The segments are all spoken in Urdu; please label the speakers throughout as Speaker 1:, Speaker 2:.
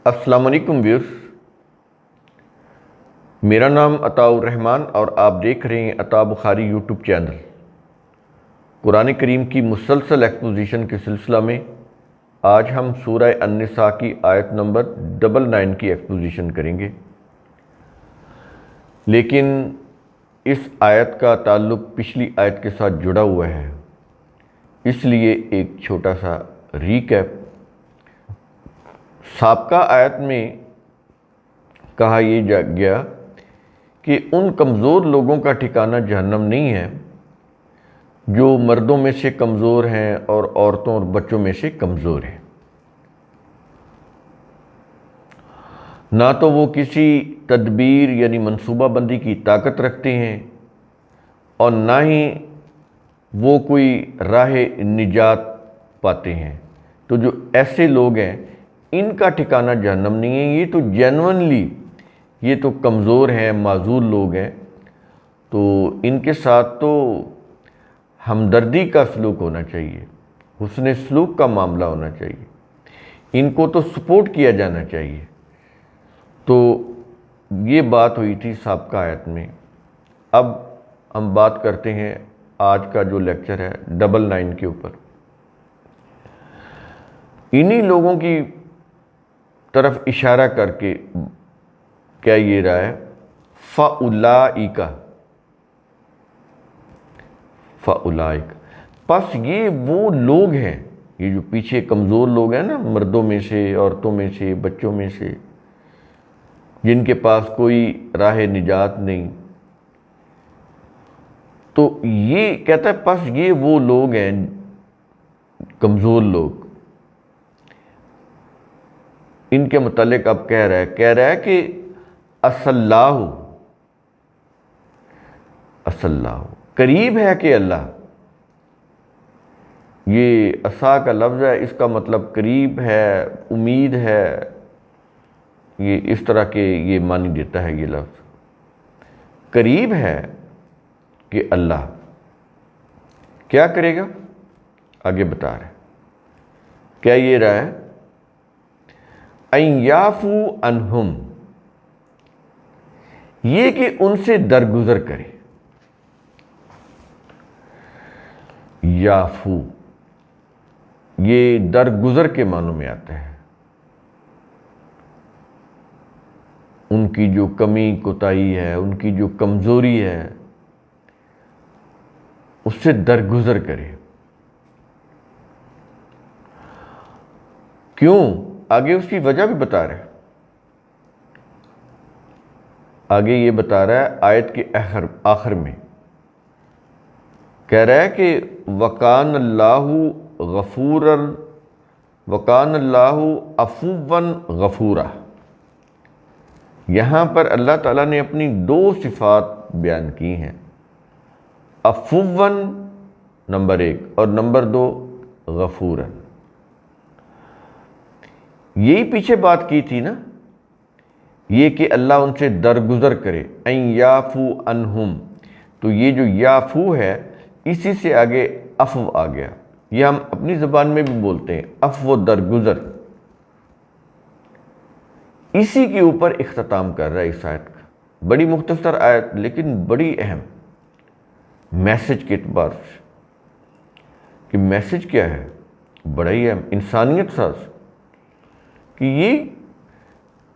Speaker 1: السلام علیکم ویورز، میرا نام عطاء الرحمن اور آپ دیکھ رہے ہیں عطاء بخاری یوٹیوب چینل۔ قرآن کریم کی مسلسل ایکسپوزیشن کے سلسلہ میں آج ہم سورہ النساء کی آیت نمبر 99 کی ایکسپوزیشن کریں گے، لیکن اس آیت کا تعلق پچھلی آیت کے ساتھ جڑا ہوا ہے، اس لیے ایک چھوٹا سا ریکیپ۔ سابقہ آیت میں کہا یہ گیا کہ ان کمزور لوگوں کا ٹھکانہ جہنم نہیں ہے جو مردوں میں سے کمزور ہیں اور عورتوں اور بچوں میں سے کمزور ہیں، نہ تو وہ کسی تدبیر یعنی منصوبہ بندی کی طاقت رکھتے ہیں اور نہ ہی وہ کوئی راہ نجات پاتے ہیں۔ تو جو ایسے لوگ ہیں ان کا ٹھکانہ جہنم نہیں ہے، یہ تو جینونلی یہ تو کمزور ہیں، معذور لوگ ہیں، تو ان کے ساتھ تو ہمدردی کا سلوک ہونا چاہیے، حسن سلوک کا معاملہ ہونا چاہیے، ان کو تو سپورٹ کیا جانا چاہیے۔ تو یہ بات ہوئی تھی سابقہ آیت میں۔ اب ہم بات کرتے ہیں آج کا جو لیکچر ہے 99 کے اوپر۔ انہی لوگوں کی طرف اشارہ کر کے کیا یہ رہا ہے، فَأُولَئِكَ پس یہ وہ لوگ ہیں، یہ جو پیچھے کمزور لوگ ہیں نا، مردوں میں سے، عورتوں میں سے، بچوں میں سے، جن کے پاس کوئی راہ نجات نہیں، تو یہ کہتا ہے پس یہ وہ لوگ ہیں کمزور لوگ، ان کے متعلق اب کہہ رہا ہے کہ اللہ قریب ہے کہ اللہ، یہ عصا کا لفظ ہے، اس کا مطلب قریب ہے، امید ہے، یہ اس طرح کے یہ معنی دیتا ہے۔ یہ لفظ قریب ہے کہ اللہ کیا کرے گا، آگے بتا رہے کیا یہ رہا ہے، اَن یعفو عنہم، یہ کہ ان سے درگزر کرے۔ یعفو یہ درگزر کے معنوں میں آتا ہے، ان کی جو کمی کوتاہی ہے، ان کی جو کمزوری ہے، اس سے درگزر کرے۔ کیوں؟ آگے اس کی وجہ بھی بتا رہے، آگے یہ بتا رہا ہے آیت کے آخر میں کہہ رہا ہے کہ وَكَانَ اللَّهُ عَفُوًّا غَفُورًا۔ یہاں پر اللہ تعالیٰ نے اپنی دو صفات بیان کی ہیں، عفوًّا نمبر 1 اور نمبر 2 غفوراً۔ یہی پیچھے بات کی تھی نا، یہ کہ اللہ ان سے درگزر کرے، اَن یعفو عنہم، تو یہ جو یعفو ہے اسی سے آگے عفو آ گیا، یہ ہم اپنی زبان میں بھی بولتے ہیں، عفو درگزر، اسی کے اوپر اختتام کر رہا ہے اس آیت کا۔ بڑی مختصر آیت لیکن بڑی اہم میسج کے اعتبار سے، کہ میسج کیا ہے، بڑا ہی اہم، انسانیت ساز، کہ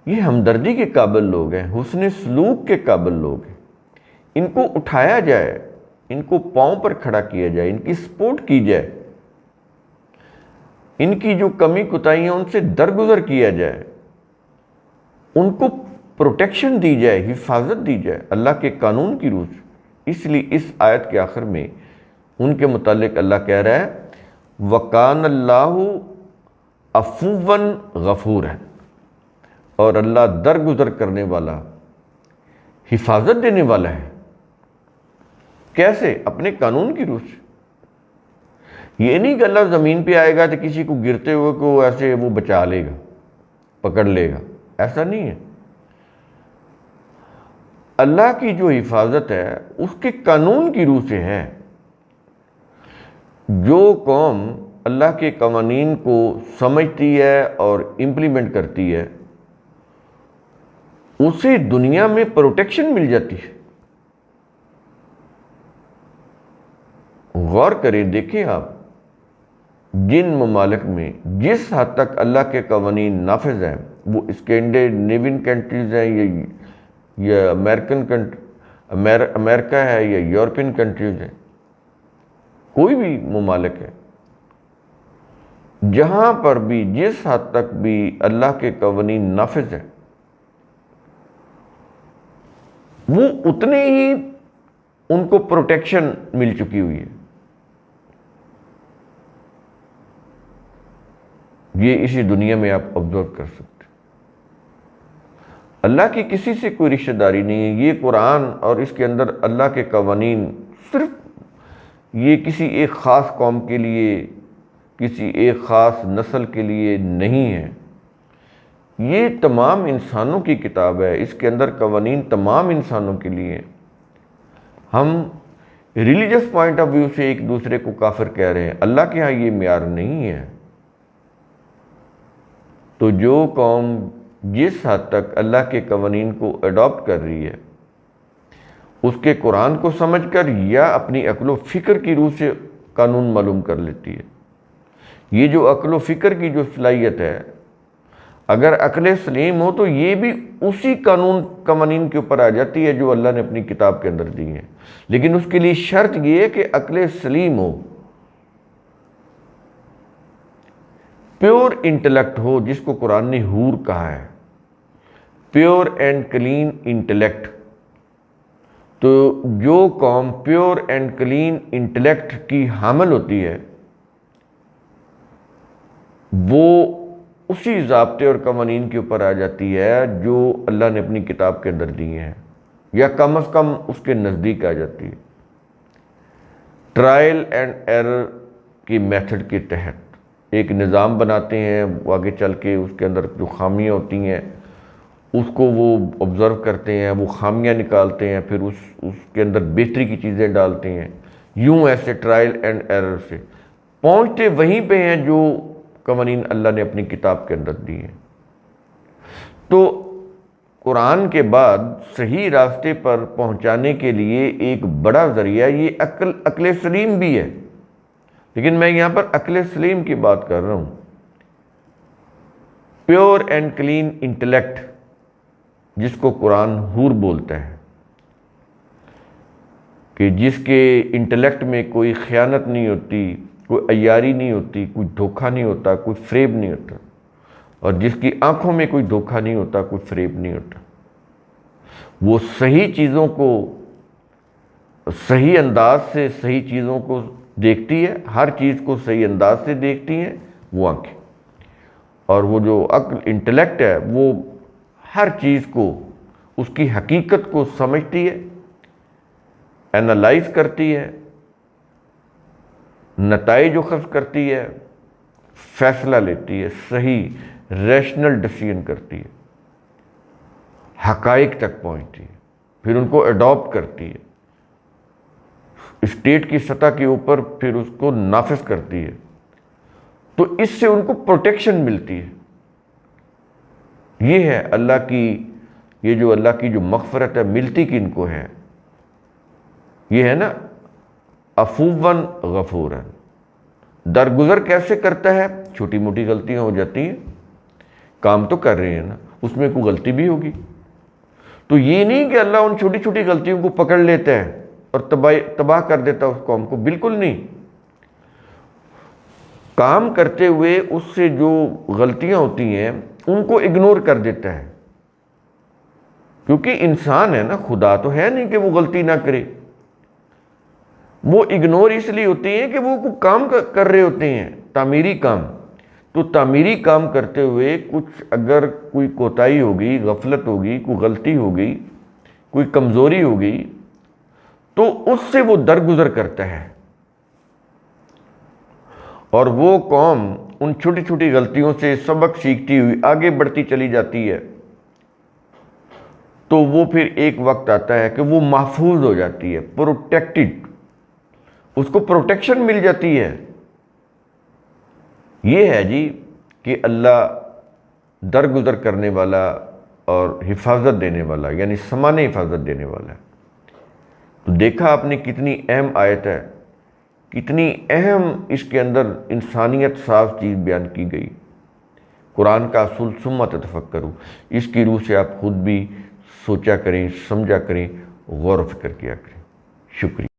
Speaker 1: یہ ہمدردی کے قابل لوگ ہیں، حسن سلوک کے قابل لوگ ہیں، ان کو اٹھایا جائے، ان کو پاؤں پر کھڑا کیا جائے، ان کی سپورٹ کی جائے، ان کی جو کمی کوتاہیاں ان سے درگزر کیا جائے، ان کو پروٹیکشن دی جائے، حفاظت دی جائے اللہ کے قانون کی روح سے۔ اس لیے اس آیت کے آخر میں ان کے متعلق اللہ کہہ رہا ہے وَكَانَ اللَّهُ عَفُوًّا غَفُورًا، اور اللہ درگزر کرنے والا، حفاظت دینے والا ہے۔ کیسے؟ اپنے قانون کی روح سے۔ یہ نہیں کہ اللہ زمین پہ آئے گا تو کسی کو گرتے ہوئے کو ایسے وہ بچا لے گا، پکڑ لے گا، ایسا نہیں ہے۔ اللہ کی جو حفاظت ہے اس کے قانون کی روح سے ہے۔ جو قوم اللہ کے قوانین کو سمجھتی ہے اور امپلیمنٹ کرتی ہے، اسے دنیا میں پروٹیکشن مل جاتی ہے۔ غور کریں، دیکھیں آپ، جن ممالک میں جس حد تک اللہ کے قوانین نافذ ہیں، وہ اسکینڈینیوین کنٹریز ہیں یا امریکہ ہے یا یورپین کنٹریز ہیں، کوئی بھی ممالک ہے، جہاں پر بھی جس حد تک بھی اللہ کے قوانین نافذ ہیں، وہ اتنے ہی ان کو پروٹیکشن مل چکی ہوئی ہے۔ یہ اسی دنیا میں آپ آبزرو کر سکتے ہیں۔ اللہ کی کسی سے کوئی رشتہ داری نہیں ہے۔ یہ قرآن اور اس کے اندر اللہ کے قوانین صرف یہ کسی ایک خاص قوم کے لیے، کسی ایک خاص نسل کے لیے نہیں ہے۔ یہ تمام انسانوں کی کتاب ہے، اس کے اندر قوانین تمام انسانوں کے لیے ہیں۔ ہم ریلیجس پوائنٹ آف ویو سے ایک دوسرے کو کافر کہہ رہے ہیں، اللہ کے ہاں یہ معیار نہیں ہے۔ تو جو قوم جس حد تک اللہ کے قوانین کو اڈاپٹ کر رہی ہے، اس کے قرآن کو سمجھ کر یا اپنی عقل و فکر کی روح سے قانون معلوم کر لیتی ہے۔ یہ جو عقل و فکر کی جو صلاحیت ہے، اگر عقل سلیم ہو تو یہ بھی اسی قوانین کے اوپر آ جاتی ہے جو اللہ نے اپنی کتاب کے اندر دی ہیں، لیکن اس کے لیے شرط یہ ہے کہ عقل سلیم ہو، پیور انٹلیکٹ ہو، جس کو قرآن نے حور کہا ہے، پیور اینڈ کلین انٹلیکٹ۔ تو جو قوم پیور اینڈ کلین انٹلیکٹ کی حامل ہوتی ہے، وہ اسی ضابطے اور قوانین کے اوپر آ جاتی ہے جو اللہ نے اپنی کتاب کے اندر دیے ہیں، یا کم از کم اس کے نزدیک آ جاتی ہے۔ ٹرائل اینڈ ایرر کی میتھڈ کے تحت ایک نظام بناتے ہیں، وہ آگے چل کے اس کے اندر جو خامیاں ہوتی ہیں اس کو وہ آبزرو کرتے ہیں، وہ خامیاں نکالتے ہیں، پھر اس کے اندر بہتری کی چیزیں ڈالتے ہیں، یوں ایسے ٹرائل اینڈ ایرر سے پہنچتے وہیں پہ ہیں جو قوانین اللہ نے اپنی کتاب کے اندر دی ہیں۔ تو قرآن کے بعد صحیح راستے پر پہنچانے کے لیے ایک بڑا ذریعہ یہ عقل سلیم بھی ہے، لیکن میں یہاں پر عقل سلیم کی بات کر رہا ہوں۔ پیور اینڈ کلین انٹلیکٹ، جس کو قرآن حور بولتا ہے، کہ جس کے انٹلیکٹ میں کوئی خیانت نہیں ہوتی، کوئی عیاری نہیں ہوتی، کوئی دھوکہ نہیں ہوتا، کوئی فریب نہیں ہوتا، اور جس کی آنکھوں میں کوئی دھوکہ نہیں ہوتا، کوئی فریب نہیں ہوتا، وہ صحیح چیزوں کو صحیح انداز سے صحیح چیزوں کو دیکھتی ہے، ہر چیز کو صحیح انداز سے دیکھتی ہیں وہ آنکھیں، اور وہ جو عقل انٹلیکٹ ہے وہ ہر چیز کو، اس کی حقیقت کو سمجھتی ہے، اینالائز کرتی ہے، نتائج اخذ کرتی ہے، فیصلہ لیتی ہے، صحیح ریشنل ڈیسیژن کرتی ہے، حقائق تک پہنچتی ہے، پھر ان کو اڈاپٹ کرتی ہے، اسٹیٹ کی سطح کے اوپر پھر اس کو نافذ کرتی ہے، تو اس سے ان کو پروٹیکشن ملتی ہے۔ یہ ہے اللہ کی، یہ جو اللہ کی جو مغفرت ہے ملتی کن کو ہے؟ یہ ہے نا عفواً غفوراً۔ درگزر کیسے کرتا ہے؟ چھوٹی موٹی غلطیاں ہو جاتی ہیں، کام تو کر رہے ہیں نا، اس میں کوئی غلطی بھی ہوگی، تو یہ نہیں کہ اللہ ان چھوٹی چھوٹی غلطیوں کو پکڑ لیتا ہے اور تباہ کر دیتا اس قوم کو، بالکل نہیں۔ کام کرتے ہوئے اس سے جو غلطیاں ہوتی ہیں ان کو اگنور کر دیتا ہے، کیونکہ انسان ہے نا، خدا تو ہے نہیں کہ وہ غلطی نہ کرے۔ وہ اگنور اس لیے ہوتی ہیں کہ وہ کوئی کام کر رہے ہوتے ہیں، تعمیری کام، تو تعمیری کام کرتے ہوئے کچھ اگر کوئی کوتاہی ہوگی، غفلت ہوگی، کوئی غلطی ہوگی، کوئی کمزوری ہوگی، تو اس سے وہ درگزر کرتا ہے، اور وہ قوم ان چھوٹی چھوٹی غلطیوں سے سبق سیکھتی ہوئی آگے بڑھتی چلی جاتی ہے، تو وہ پھر ایک وقت آتا ہے کہ وہ محفوظ ہو جاتی ہے، پروٹیکٹڈ، اس کو پروٹیکشن مل جاتی ہے۔ یہ ہے جی کہ اللہ درگزر کرنے والا، اور حفاظت دینے والا، یعنی سامان حفاظت دینے والا ہے۔ تو دیکھا آپ نے کتنی اہم آیت ہے، کتنی اہم اس کے اندر انسانیت صاف چیز بیان کی گئی۔ قرآن کا اصول ثم تتفکروا، اس کی روح سے آپ خود بھی سوچا کریں، سمجھا کریں، غور و فکر کیا کریں۔ شکریہ۔